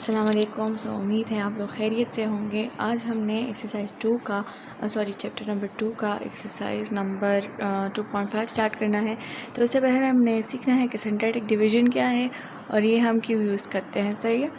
अस्सलाम वालेकुम। उम्मीद है आप लोग खैरियत से होंगे। आज हमने एक्सरसाइज चैप्टर नंबर 2 का एक्सरसाइज नंबर 2.5 स्टार्ट करना है। तो उससे पहले हमने सीखना है कि सिंथेटिक डिवीज़न क्या है और ये हम क्यों यूज़ करते हैं। सही है।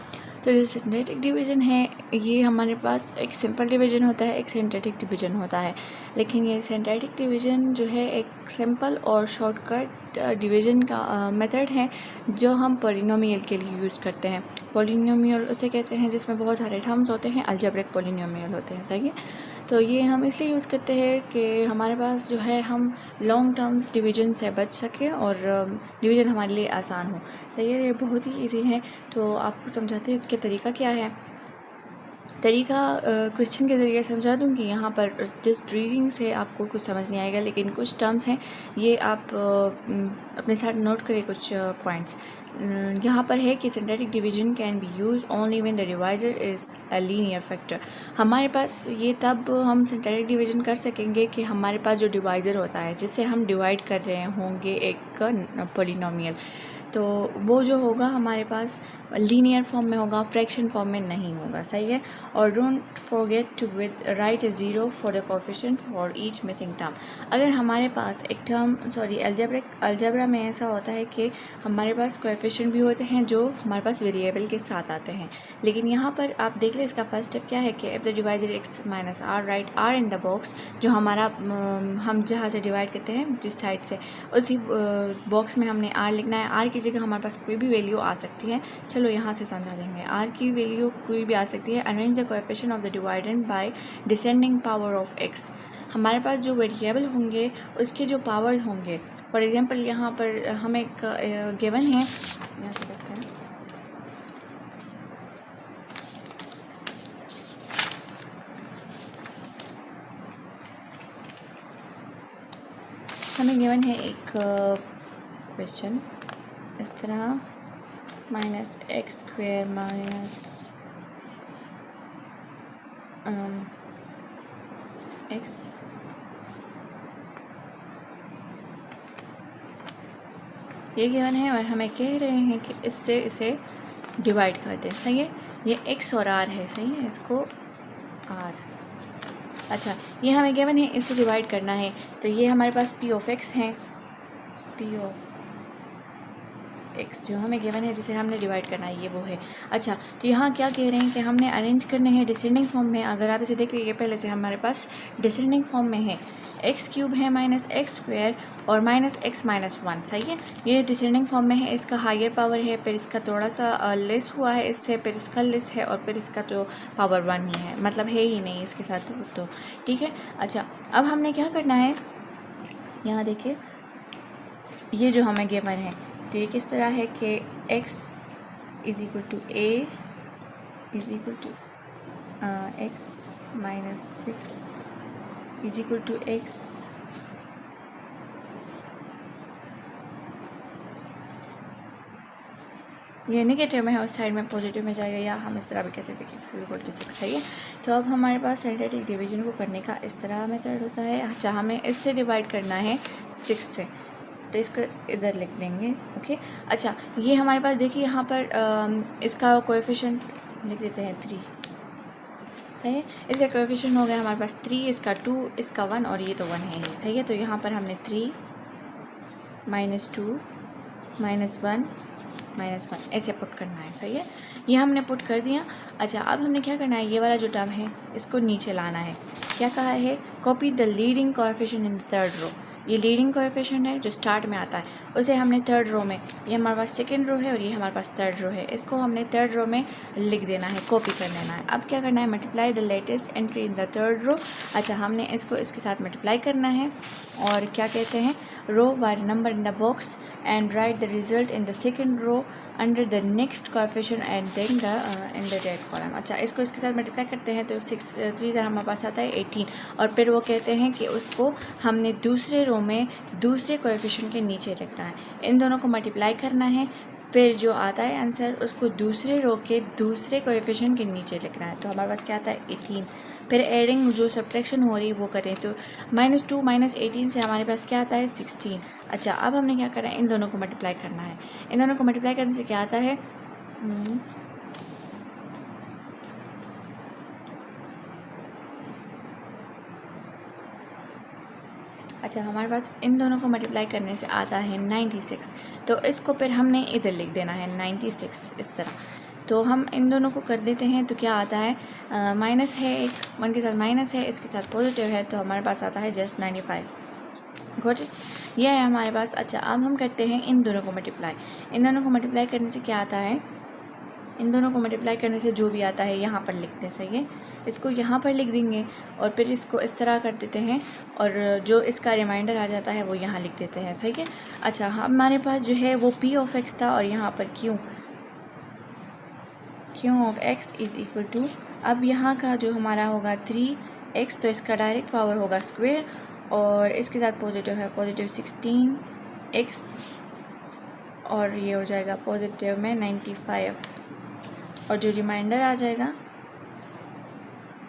तो जो सिंथेटिक डिवीज़न है ये हमारे पास एक सिंपल डिवीज़न होता है, एक सिंथेटिक डिवीज़न होता है। लेकिन ये सिंथेटिक डिवीज़न जो है एक सिंपल और शॉर्टकट डिवीज़न का मेथड है जो हम पॉलिनोमियल के लिए यूज़ करते हैं। पॉलिनोमियल उसे कहते हैं जिसमें बहुत सारे टर्म्स होते हैं, अलजेब्रिक पॉलिनोमियल होते हैं। सही है। तो ये हम इसलिए यूज़ करते हैं कि हमारे पास जो है हम लॉन्ग टर्म्स डिवीज़न से बच सकें और डिवीज़न हमारे लिए आसान हो। सही है। ये बहुत ही ईजी है। तो आपको समझाते हैं इसका तरीका क्या है। तरीका क्वेश्चन के ज़रिए समझा दूँ कि यहाँ पर जस्ट रीडिंग से आपको कुछ समझ नहीं आएगा, लेकिन कुछ टर्म्स हैं ये आप अपने साथ नोट करें कुछ पॉइंट्स। यहाँ पर है कि synthetic division can be use only when the divisor is a linear factor. हमारे पास ये तब हम सिंथेटिक डिवीज़न कर सकेंगे कि हमारे पास जो डिवाइज़र होता है जिससे हम डिवाइड कर रहे होंगे एक पॉलिनोमियल, तो वो जो होगा हमारे पास लीनियर फॉर्म में होगा, फ्रैक्शन फॉर्म में नहीं होगा। सही है। और don't forget to write 0 for the coefficient for each missing term. अगर हमारे पास एक टर्म अलजेब्रा में ऐसा होता है कि हमारे पास कोएफिशिएंट भी होते हैं जो हमारे पास वेरिएबल के साथ आते हैं, लेकिन यहाँ पर आप देख लें इसका फर्स्ट स्टेप क्या है कि if the divisor x minus R, right R in the box. जो हमारा हम जहाँ से डिवाइड करते हैं जिस साइड से, उसी बॉक्स में हमने आर लिखना है। आर की जगह हमारे पास कोई भी वैल्यू आ सकती है। चलो यहाँ से समझा देंगे। आर की वैल्यू कोई भी आ सकती है। Arrange the coefficient of the dividend by descending power of x. हमारे पास जो वेरिएबल होंगे उसके जो पावर्स होंगे, फॉर एग्जांपल यहाँ पर हम एक गिवन है, यहाँ से देखते हैं। हमें गिवन है एक क्वेश्चन इस तरह minus x square minus x ये गिवन है और हमें कह रहे हैं कि इससे इसे डिवाइड कर दें। सही है। ये x और r है। सही है। इसको r, अच्छा ये हमें गिवन है, इसे डिवाइड करना है। तो ये हमारे पास p ऑफ x है, p ऑफ x जो हमें गिवन है जिसे हमने डिवाइड करना है, ये वो है। अच्छा तो यहाँ क्या कह रहे हैं कि हमने अरेंज करने हैं डिसेंडिंग फॉर्म में। अगर आप इसे देख लीजिए पहले से हमारे पास डिसेंडिंग फॉर्म में है, एक्स क्यूब है माइनस एक्स स्क्वायर और माइनस एक्स माइनस 1। सही है। ये डिसेंडिंग फॉर्म में है, इसका हायर पावर है, फिर इसका थोड़ा सा लेस हुआ है इससे, फिर इसका लेस है और फिर इसका तो पावर 1 ही है, मतलब है ही नहीं इसके साथ। तो ठीक है। अच्छा अब हमने क्या करना है, यहाँ देखिए ये जो हमें गिवन है तो ये किस तरह है कि x is equal to a is equal to x minus 6 is equal to x ये नेगेटिव में है, उस साइड में पॉजिटिव में जाएगा, या हम इस तरह भी कह सकते हैं x इक्वल टू 6। सही है। तो अब हमारे पास सिंथेटिक डिवीजन को करने का इस तरह मेथड होता है। अच्छा हमें इससे डिवाइड करना है 6 से, तो इसको इधर लिख देंगे। ओके। अच्छा ये हमारे पास देखिए यहाँ पर इसका कोएफिशिएंट लिख देते हैं 3। सही है। इसका कोएफिशिएंट हो गया हमारे पास 3, इसका 2, इसका 1 और ये तो 1 है ही। सही है। तो यहाँ पर हमने 3 माइनस 2 माइनस 1 माइनस 1 ऐसे पुट करना है। सही है। ये हमने पुट कर दिया। अच्छा अब हमने क्या करना है, ये वाला जो टर्म है इसको नीचे लाना है। क्या कहा है, copy the leading coefficient in the third row. ये लीडिंग कोएफिशिएंट है जो स्टार्ट में आता है, उसे हमने थर्ड रो में, ये हमारे पास सेकंड रो है और ये हमारे पास थर्ड रो है, इसको हमने थर्ड रो में लिख देना है, कॉपी कर लेना है। अब क्या करना है, multiply the latest entry in the third row. अच्छा हमने इसको इसके साथ मल्टीप्लाई करना है और क्या कहते हैं, row by number in the box and write the result in the second row under the next coefficient and then in the date column. अच्छा इसको इसके साथ मल्टीप्लाई करते हैं तो 6 3 हमारे पास आता है 18, और फिर वो कहते हैं कि उसको हमने दूसरे रो में दूसरे कोएफिशिएंट के नीचे रखना है, इन दोनों को मल्टीप्लाई करना है, फिर जो आता है आंसर उसको दूसरे रो के दूसरे कोएफिशिएंट के नीचे लिखना है। तो हमारे पास क्या आता है 18। फिर एडिंग जो सब्ट्रैक्शन हो रही है वो करें तो -2 -18 से हमारे पास क्या आता है 16। अच्छा अब हमने क्या करना है, इन दोनों को मल्टीप्लाई करना है। इन दोनों को मल्टीप्लाई करने से क्या आता है अच्छा, हमारे पास इन दोनों को मल्टीप्लाई करने से आता है 96, तो इसको फिर हमने इधर लिख देना है 96 इस तरह। तो हम इन दोनों को कर देते हैं तो क्या आता है, माइनस है, एक 1 के साथ माइनस है, इसके साथ पॉजिटिव है, तो हमारे पास आता है जस्ट 95। गुड, ये है हमारे पास। अच्छा, अब हम करते हैं इन दोनों को मल्टीप्लाई। इन दोनों को मल्टीप्लाई करने से क्या आता है, इन दोनों को मल्टीप्लाई करने से जो भी आता है यहाँ पर लिखते हैं, सही है। इसको यहाँ पर लिख देंगे और फिर इसको इस तरह कर देते हैं और जो इसका रिमाइंडर आ जाता है वो यहाँ लिख देते हैं, सही है। अच्छा, हमारे पास जो है वो p ऑफ x था और यहाँ पर q of x is equal to, अब यहाँ का जो हमारा होगा 3x, तो इसका डायरेक्ट पावर होगा स्क्वेयर और इसके साथ पॉजिटिव है, पॉजिटिव 16x और ये हो जाएगा पॉजिटिव में 95 और जो रिमाइंडर आ जाएगा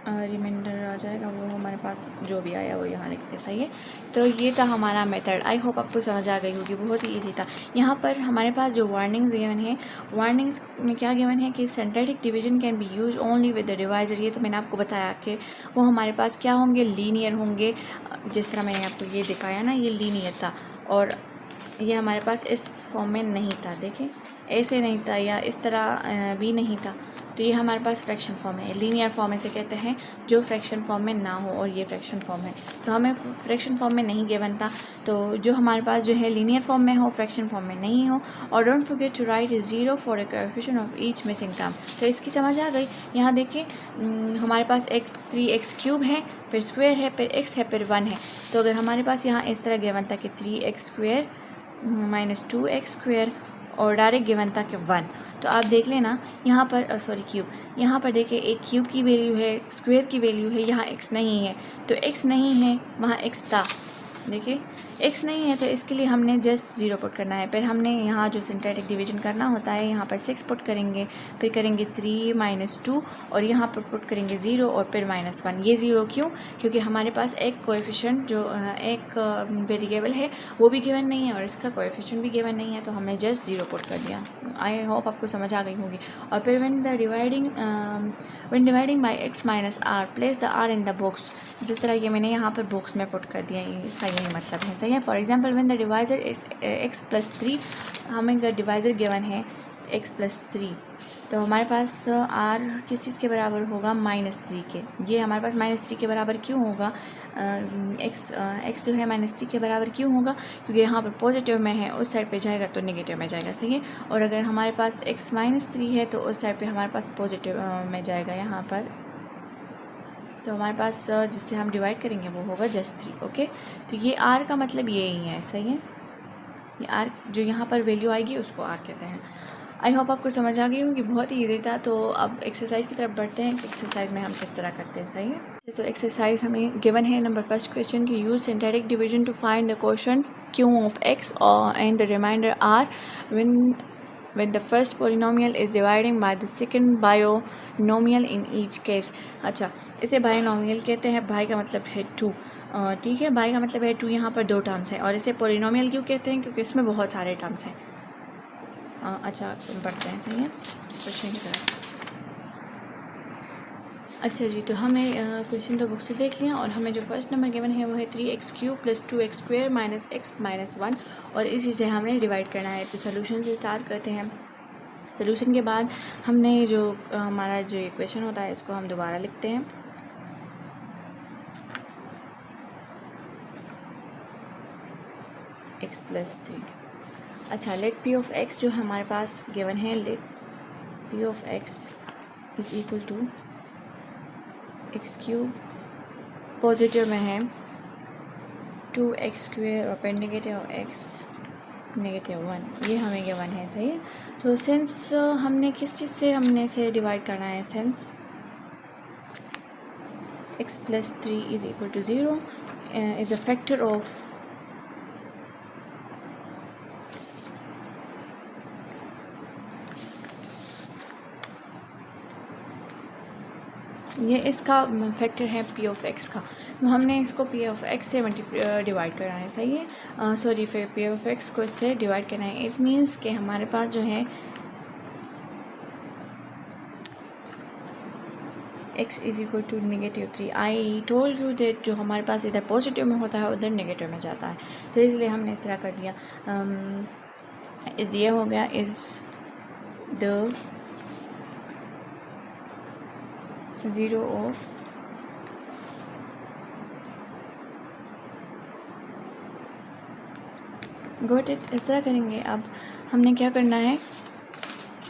वो हमारे पास जो भी आया वो यहाँ लिखते, सही है। तो ये था हमारा मेथड। आई होप आपको समझ आ गई होगी, बहुत ही इजी था। यहाँ पर हमारे पास जो वार्निंग्स गिवन है, वार्निंग्स में क्या गिवन है कि synthetic division can be use only with the divisor. ये तो मैंने आपको बताया कि वो हमारे पास क्या होंगे, लीनियर होंगे। जिस तरह मैंने आपको ये दिखाया ना, ये लीनियर था और ये हमारे पास इस फॉर्म में नहीं था, देखें ऐसे नहीं था या इस तरह भी नहीं था, तो ये हमारे पास फ्रैक्शन फॉर्म है। लीनियर फॉर्म ऐसे कहते हैं जो फ्रैक्शन फॉर्म में ना हो, और ये फ्रैक्शन फॉर्म है, तो हमें फ्रैक्शन फॉर्म में नहीं गिवन था। तो जो हमारे पास जो है लीनियर फॉर्म में हो, फ्रैक्शन फॉर्म में नहीं हो। और don't forget to write 0 for a coefficient of each missing term. तो इसकी समझ आ गई। यहाँ देखिए हमारे पास x3x³ है, फिर स्क्वेयर है, फिर x है, फिर 1 है। तो अगर हमारे पास यहाँ इस तरह गिवन था कि 3x² माइनस 2x² और डायरेक्ट गिवन था कि 1, तो आप देख लेना यहाँ पर क्यूब, यहाँ पर देखिए एक क्यूब की वैल्यू है, स्क्वायर की वैल्यू है, यहाँ x नहीं है, तो x नहीं है, वहाँ x था, देखिए x नहीं है, तो इसके लिए हमने जस्ट 0 पुट करना है। फिर हमने यहाँ जो सिंथेटिक डिवीजन करना होता है, यहाँ पर 6 पुट करेंगे, फिर करेंगे 3 माइनस 2 और यहाँ पर पुट करेंगे 0 और फिर -1। ये 0 क्यों, क्योंकि हमारे पास एक कोएफिशिएंट जो एक वेरिएबल है वो भी गिवन नहीं है और इसका कोएफिशिएंट भी गिवन नहीं है, तो हमने जस्ट 0 पुट कर दिया। आई होप आपको समझ आ गई होगी। और फिर when dividing by x minus r, place the r in the box. जिस तरह ये मैंने यहाँ पर बॉक्स में पुट कर दिया, इसका यही मतलब है, सही है। For example when the divisor is x+3, हमें डिवाइजर गिवन है x+3, तो हमारे पास r किस चीज़ के बराबर होगा, -3 के। ये हमारे पास -3 के बराबर क्यों होगा, x जो है -3 के बराबर क्यों होगा, क्योंकि यहाँ पर पॉजिटिव में है, उस साइड पे जाएगा तो नेगेटिव में जाएगा, सही है। और अगर हमारे पास x -3 है तो उस साइड पे हमारे पास पॉजिटिव में जाएगा यहाँ पर, तो हमारे पास जिससे हम डिवाइड करेंगे वो होगा जस्ट 3। ओके, तो ये r का मतलब ये ही है, सही है। ये r जो यहाँ पर वैल्यू आएगी उसको r कहते हैं। आई होप आपको समझ आ गई होगी, बहुत ही ईजी था। तो अब एक्सरसाइज की तरफ बढ़ते हैं कि एक्सरसाइज में हम किस तरह करते हैं, सही है। तो एक्सरसाइज हमें गिवन है नंबर फर्स्ट क्वेश्चन की, use synthetic division to find the quotient q of x and the remainder r when the first polynomial is dividing by the second binomial in each case। अच्छा, इसे binomial कहते हैं, by का मतलब है 2, ठीक है, बाई का मतलब है 2, यहाँ पर 2 टर्म्स हैं। और इसे पोलिनोमियल क्यों कहते हैं, क्योंकि इसमें बहुत सारे टर्म्स हैं। अच्छा, पढ़ते हैं, सही है, क्वेश्चन की तरफ। अच्छा जी, तो हमने क्वेश्चन तो बुक से देख लिया और हमें जो फर्स्ट नंबर गिवन है वो है 3x³ + 2x² - x - 1 और इसी से हमने डिवाइड करना है। तो सोल्यूशन से स्टार्ट करते हैं। सोल्यूशन के बाद हमने जो हमारा जो ये क्वेश्चन होता है इसको हम दोबारा लिखते हैं। x + 3। अच्छा, लेट p ऑफ x जो हमारे पास गिवन है, let p of x is equal to x³ positive में है 2x² और फिर नेगेटिव x -1, ये हमें गिवन है, सही है। तो सिंस हमने किस चीज़ से हमने इसे डिवाइड करना है, since x + 3 is equal to 0 is a factor of ये इसका फैक्टर है p ऑफ x का, तो हमने इसको p ऑफ x से डिवाइड करना है, सही है। सॉरी, फिर p ऑफ x को इससे डिवाइड करना है। इट मीन्स कि हमारे पास जो है x is equal to -3। I told you that जो हमारे पास इधर पॉजिटिव में होता है उधर नेगेटिव में जाता है, तो इसलिए हमने इस तरह कर दिया। इस ये हो गया is the zero of got it. इस तरह करेंगे। अब हमने क्या करना है,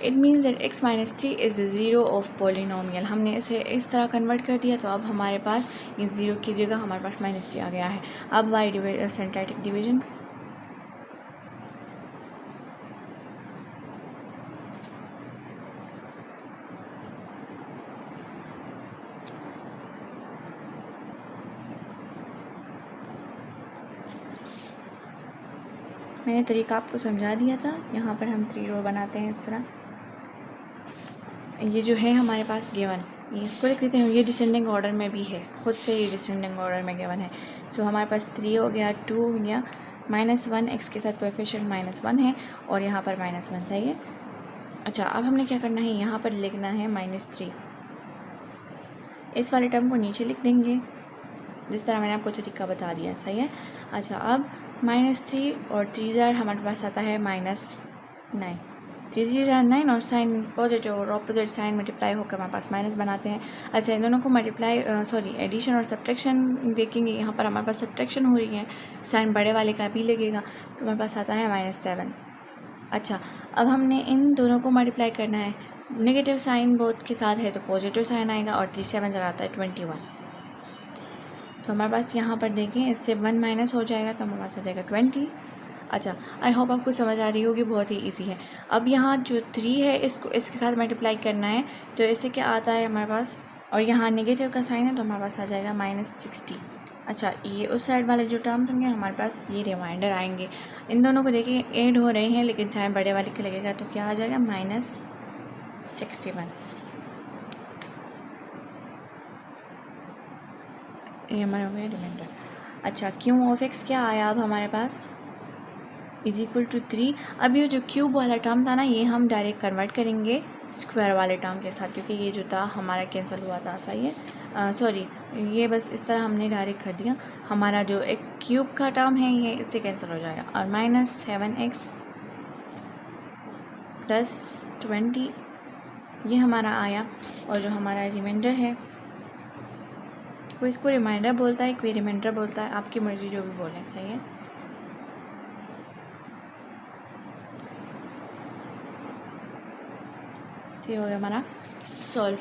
it means that x minus 3 is the zero of polynomial. हमने इसे इस तरह कन्वर्ट कर दिया, तो अब हमारे पास इस ज़ीरो की जगह हमारे पास -3 आ गया है। अब बाई सिंटैटिक डिवीजन, मैंने तरीका आपको समझा दिया था। यहाँ पर हम 3 रो बनाते हैं इस तरह। ये जो है हमारे पास गिवन, ये इसको लिख देते हैं। ये डिसेंडिंग ऑर्डर में भी है, ख़ुद से ये डिसेंडिंग ऑर्डर में गिवन है। सो हमारे पास 3 हो गया, 2 हो गया, -1 x के साथ कोएफिशिएंट -1 है और यहाँ पर -1 सही है। अच्छा, अब हमने क्या करना है, यहाँ पर लिखना है -3। इस वाले टर्म को नीचे लिख देंगे जिस तरह मैंने आपको तरीका बता दिया, सही है। अच्छा, अब -3 और 3 हमारे पास आता है -9। 3 9 और साइन पॉजिटिव और ऑपोजिट साइन मल्टीप्लाई होकर हमारे पास माइनस बनाते हैं। अच्छा, इन दोनों को मल्टीप्लाई एडिशन और सब्ट्रैक्शन देखेंगे। यहाँ पर हमारे पास सब्ट्रैक्शन हो रही है, साइन बड़े वाले का भी लगेगा, तो हमारे पास आता है -7। अच्छा, अब हमने इन दोनों को मल्टीप्लाई करना है। नेगेटिव साइन बोथ के साथ है तो पॉजिटिव साइन आएगा और 3 7 आता है 21। तो हमारे पास यहाँ पर देखें, इससे 1 माइनस हो जाएगा तो हमारे पास आ जाएगा 20। अच्छा, आई होप आपको समझ आ रही होगी, बहुत ही इजी है। अब यहाँ जो 3 है इसको इसके साथ मल्टीप्लाई करना है, तो इससे क्या आता है हमारे पास, और यहाँ नेगेटिव का साइन है तो हमारे पास आ जाएगा -60। अच्छा, ये उस साइड वाले जो टर्म्स होंगे हमारे पास ये रिमाइंडर आएंगे। इन दोनों को देखिए ऐड हो रहे हैं लेकिन साइन बड़े वाले के लगेगा, तो क्या आ जाएगा -61। ये हमारा हो गया रिमाइंडर। अच्छा, क्यू ऑफ एक्स क्या आया अब हमारे पास, इज इक्वल टू 3। अब ये जो क्यूब वाला टर्म था ना, ये हम डायरेक्ट कन्वर्ट करेंगे स्क्वायर वाले टर्म के साथ, क्योंकि ये जो था हमारा कैंसिल हुआ था, सही है। सॉरी, ये बस इस तरह हमने डायरेक्ट कर दिया। हमारा जो एक क्यूब का टर्म है ये इससे कैंसिल हो जाएगा, और -7x + 20 ये हमारा आया। और जो हमारा रिमाइंडर है, कोई इसको रिमाइंडर बोलता है, कोई रिमाइंडर बोलता है, आपकी मर्ज़ी जो भी बोलें, सही है। ये हो गया हमारा सॉल्व।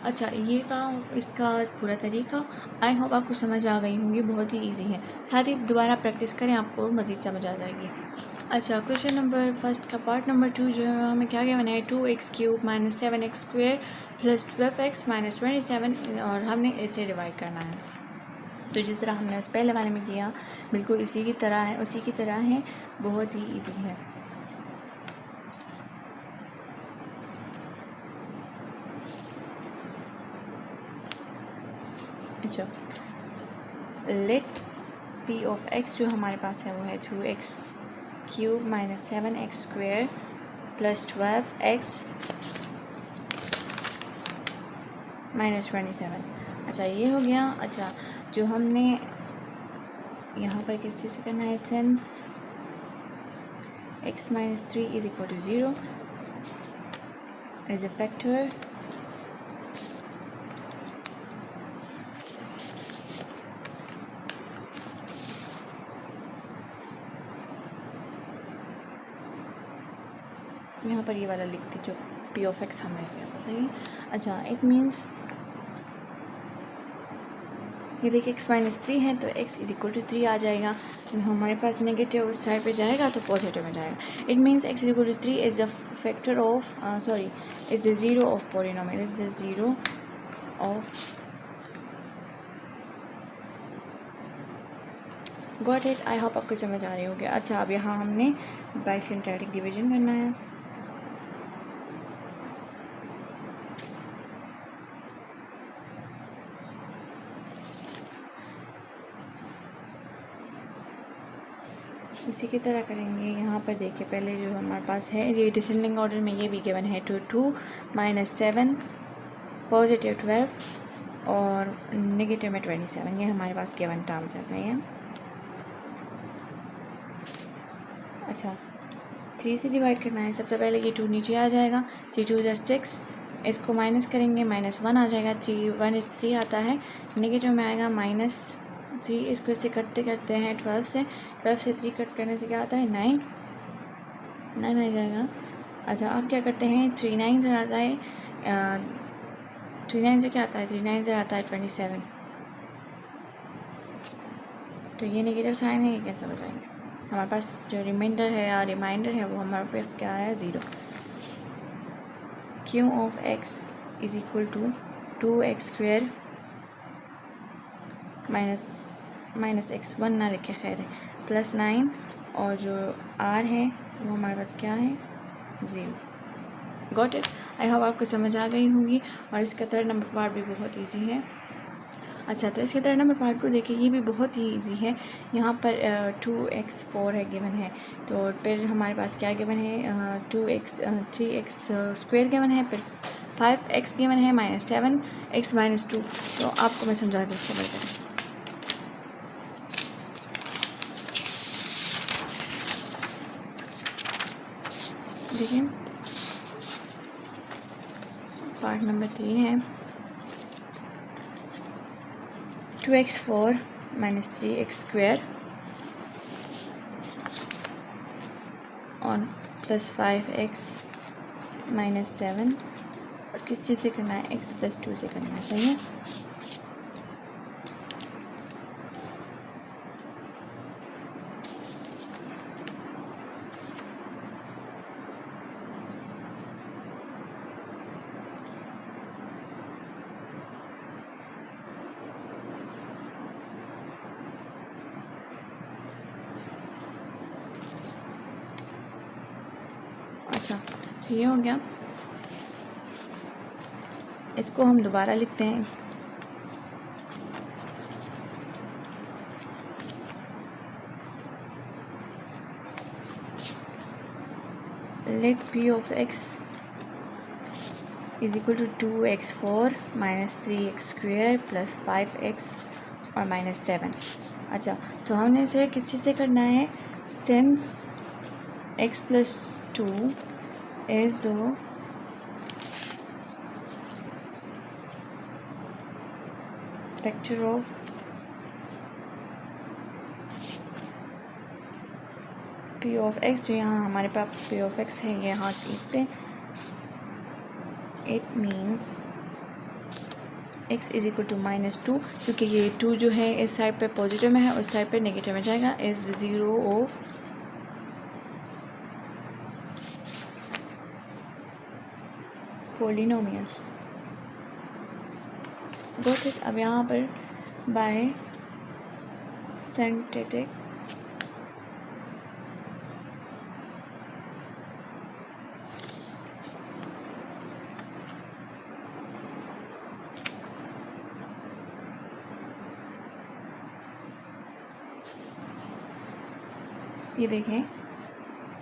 अच्छा, ये था इसका पूरा तरीका। आई होप आपको समझ आ गई होंगी, बहुत ही इजी है। साथ ही दोबारा प्रैक्टिस करें, आपको मज़ीद समझ आ जाएगी। अच्छा, क्वेश्चन नंबर फर्स्ट का पार्ट नंबर 2 जो है हमें क्या गिवन है, 2x³ - 7x² + 12x - 27, और हमने इसे डिवाइड करना है। तो जिस तरह हमने उस पहले वाले में किया, बिल्कुल इसी की तरह है, उसी की तरह है, बहुत ही ईजी है। अच्छा, लेट p ऑफ x जो हमारे पास है वो है 2x³ - 7x² + 12x - 27। अच्छा, ये हो गया। अच्छा, जो हमने यहाँ पर किस चीज़ से करना है, sense x - 3 = 0 is a factor यहाँ पर ये वाला लिखती जो p ऑफ x हमने किया था, सही है। अच्छा, इट मीन्स ये देखिए x - 3 है तो x = 3 आ जाएगा। तो हमारे पास नेगेटिव उस साइड पे जाएगा तो पॉजिटिव में जाएगा। It means x = 3 is the factor of is the zero of polynomial, is the zero of got it. I hope आपको समझ आ रही होगी। अच्छा, अब यहाँ हमने बाई सिंटैटिक डिवीजन करना है। उसी की तरह करेंगे। यहाँ पर देखिए, पहले जो हमारे पास है ये डिसेंडिंग ऑर्डर में ये भी गिवन है, 2 - 7 पॉजिटिव 12 और नेगेटिव में 27। ये हमारे पास गिवन टर्म्स है, सही है। अच्छा, 3 से डिवाइड करना है। सबसे पहले ये 2 नीचे आ जाएगा, 3 2 = 6, इसको माइनस करेंगे, -1 आ जाएगा, 3 1 is 3 आता है, नेगेटिव में आएगा -3, इसको इससे करते करते हैं 12 से 3 कट करने से क्या आता है 9 आ जाएगा। अच्छा, अब क्या करते हैं, 3 9 से आता है 3 9 से क्या आता है, 3 9 से आता है 27। तो ये नेगेटिव साइन है, ये कैंसिल हो जाएंगे। हमारे पास जो रिमाइंडर है या रिमाइंडर है वो हमारे पास क्या है, 0। Q of x is equal to 2x² minus x, 1 ना लिखे खैर है, +9, और जो r है वो हमारे पास क्या है, 0। Got it. आई होप आपको समझ आ गई होगी। और इसका थर्ड नंबर पार्ट भी बहुत ईजी है। अच्छा, तो इसके थर्ड नंबर पार्ट को देखिए, ये भी बहुत ही इजी है। यहाँ पर 2x4 है गिवन है, तो फिर हमारे पास क्या गिवन है, 3x² गिवन है, फिर 5x गिवन है, -7x -2। तो आपको मैं समझा दूँ इसको बढ़कर। देखिए, पार्ट नंबर 3 है, 2x4 - 3x² और +5x -7, और किस चीज़ से करना है, x + 2 से करना है, सही है। अच्छा, तो ये हो गया। इसको हम दोबारा लिखते हैं, let p of x is equal to 2x4 - 3x² + 5x और -7। अच्छा, तो हमने इसे किस चीज़ से करना है, since x + 2 is the factor of p of x, जो यहाँ हमारे पास p of x है, ये यहाँ लिखते हैं। It means x is equal to -2, क्योंकि ये 2 जो है इस साइड पे पॉजिटिव में है, उस साइड पे नेगेटिव में जाएगा, is the 0 of polynomial. Got it. अब यहाँ पर बाय सिंथेटिक ये देखें,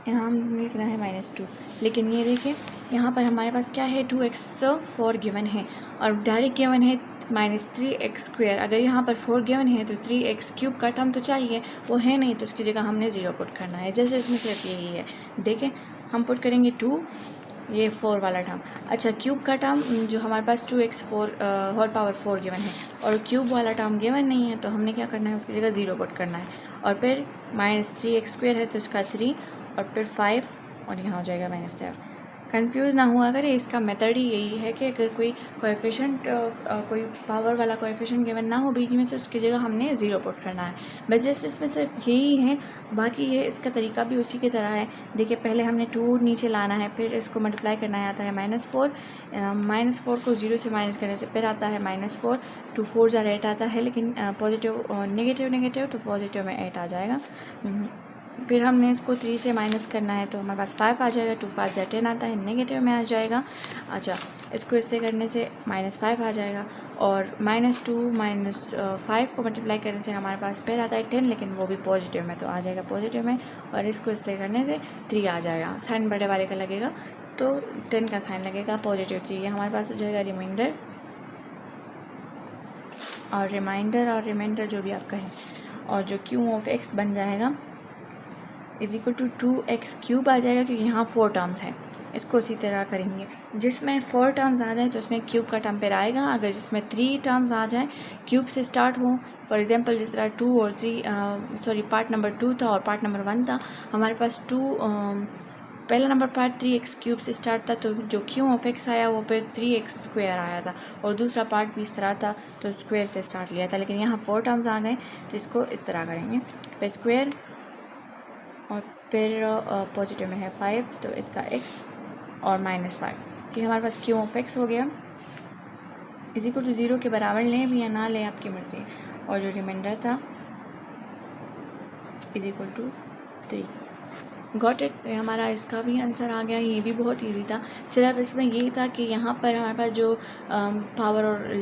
यहाँ हम लिख रहा है -2, लेकिन ये देखें यहाँ पर हमारे पास क्या है, 2x4 गिवन है और डायरेक्ट गिवन है -3x²। अगर यहाँ पर 4 गिवन है तो 3x³ का टर्म तो चाहिए, वो है नहीं, तो उसकी जगह हमने 0 पुट करना है। जैसे इसमें सिर्फ यही है, देखें हम पुट करेंगे 2, ये 4 वाला टर्म। अच्छा, क्यूब का टर्म जो हमारे पास 2x4 होल पावर 4 गिवन है और क्यूब वाला टर्म गिवन नहीं है, तो हमने क्या करना है, उसकी जगह 0 पुट करना है। और फिर -3x² है तो उसका 3 और फिर 5 और यहाँ हो जाएगा -7। कंफ्यूज ना हुआ करें, इसका मेथड ही यही है कि अगर कोई कोएफिशिएंट कोई पावर वाला कोएफिशिएंट गिवन ना हो बीच में से, उसकी जगह हमने 0 पुट करना है। बस जैसे इसमें सिर्फ यही है, बाकी ये इसका तरीका भी उसी की तरह है। देखिए, पहले हमने 2 नीचे लाना है, फिर इसको मल्टीप्लाई करना है, आता है -4, -4 को 0 से माइनस करने से फिर आता है -4, 2 4 ज़ा 8 आता है, लेकिन पॉजिटिव नेगेटिव तो पॉजिटिव में 8 आ जाएगा। फिर हमने इसको 3 से माइनस करना है, तो हमारे पास 5 आ जाएगा, 2 5 ज़ा 10 आता है, नेगेटिव में आ जाएगा। अच्छा, इसको इससे करने से -5 आ जाएगा, और -2 - 5 को मल्टीप्लाई करने से हमारे पास फिर आता है 10, लेकिन वो भी पॉजिटिव में, तो आ जाएगा पॉजिटिव में। और इसको इससे करने से 3 आ जाएगा, साइन बड़े वाले का लगेगा तो 10 का साइन लगेगा, पॉजिटिव 3, ये हमारे पास हो जाएगा रिमाइंडर और रिमाइंडर जो भी आपका है, और जो क्यू ऑफ एक्स बन जाएगा इज इक्वल टू 2x³ आ जाएगा, क्योंकि यहाँ 4 टर्म्स हैं। इसको उसी तरह करेंगे, जिसमें 4 टर्म्स आ जाए तो उसमें क्यूब का टर्म पर आएगा। अगर जिसमें 3 टर्म्स आ जाए क्यूब से स्टार्ट हो, फॉर एग्जांपल जिस तरह 2 और 3 पार्ट नंबर 2 था और पार्ट नंबर 1 था, हमारे पास पहला नंबर पार्ट 3x³ से स्टार्ट था, तो जो क्यू ऑफ एक्स आया वो फिर 3x² आया था, और दूसरा पार्ट भी इस तरह था तो स्क्वायर से स्टार्ट लिया था। लेकिन यहाँ 4 टर्म्स आ गए तो इसको इस तरह करेंगे, फिर स्क्वायर और फिर पॉजिटिव में है 5 तो इसका x और -5। ये हमारे पास क्यू ऑफ एक्स हो गया इज इक्वल टू 0 के बराबर लें भी या ना लें आपकी मर्ज़ी, और जो रिमाइंडर था is equal to 3। Got it. हमारा इसका भी आंसर आ गया। ये भी बहुत इजी था, सिर्फ इसमें यही था कि यहाँ पर हमारे पास जो पावर और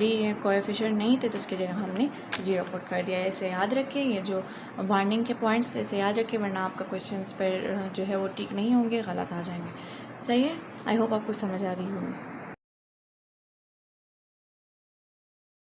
कोएफिशिएंट नहीं थे तो उसकी जगह हमने 0 पुट कर दिया है। इसे याद रखें, ये जो वार्निंग के पॉइंट्स थे इसे याद रखें, वरना आपका क्वेश्चंस पर जो है वो ठीक नहीं होंगे, गलत आ जाएंगे। सही है, आई होप आपको समझ आ गई होगी।